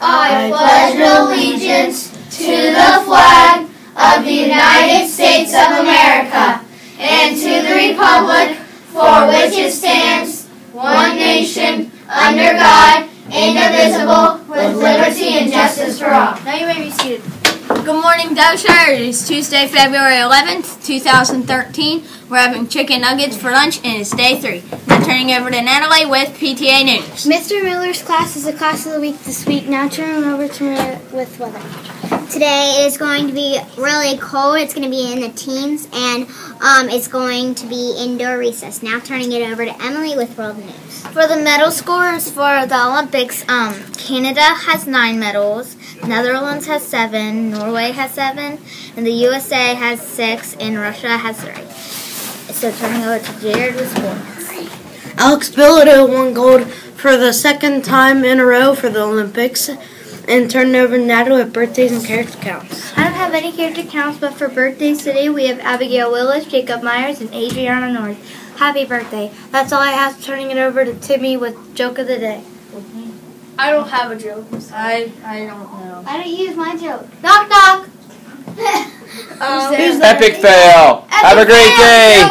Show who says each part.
Speaker 1: I pledge allegiance to the flag of the United States of America and to the republic for which it stands, one nation, under God, indivisible, with liberty and justice for all.
Speaker 2: Now you may be seated. Good morning, Dozier. It is Tuesday, February 11th, 2013. We're having chicken nuggets for lunch, and it's day 3. Now turning over to Natalie with PTA News.
Speaker 3: Mr. Miller's class is the class of the week this week. Now turning over to Maria with weather.
Speaker 4: Today is going to be really cold. It's going to be in the teens, and it's going to be indoor recess. Now turning it over to Emily with world news.
Speaker 3: For the medal scores for the Olympics, Canada has 9 medals, Netherlands has 7, Norway has 7, and the USA has 6, and Russia has 3. So turning over to Jared with sports.
Speaker 5: Alex Bilodeau won gold for the second time in a row for the Olympics. And turning over to Natalie with birthdays and character counts.
Speaker 3: I don't have any character counts, but for birthdays today, we have Abigail Willis, Jacob Myers, and Adriana North. Happy birthday. That's all I have. Turning it over to Timmy with joke of the day.
Speaker 2: I don't have a joke. I don't know.
Speaker 3: I don't use my joke. Knock, knock.
Speaker 2: Who's
Speaker 6: Epic fail. Have a great day.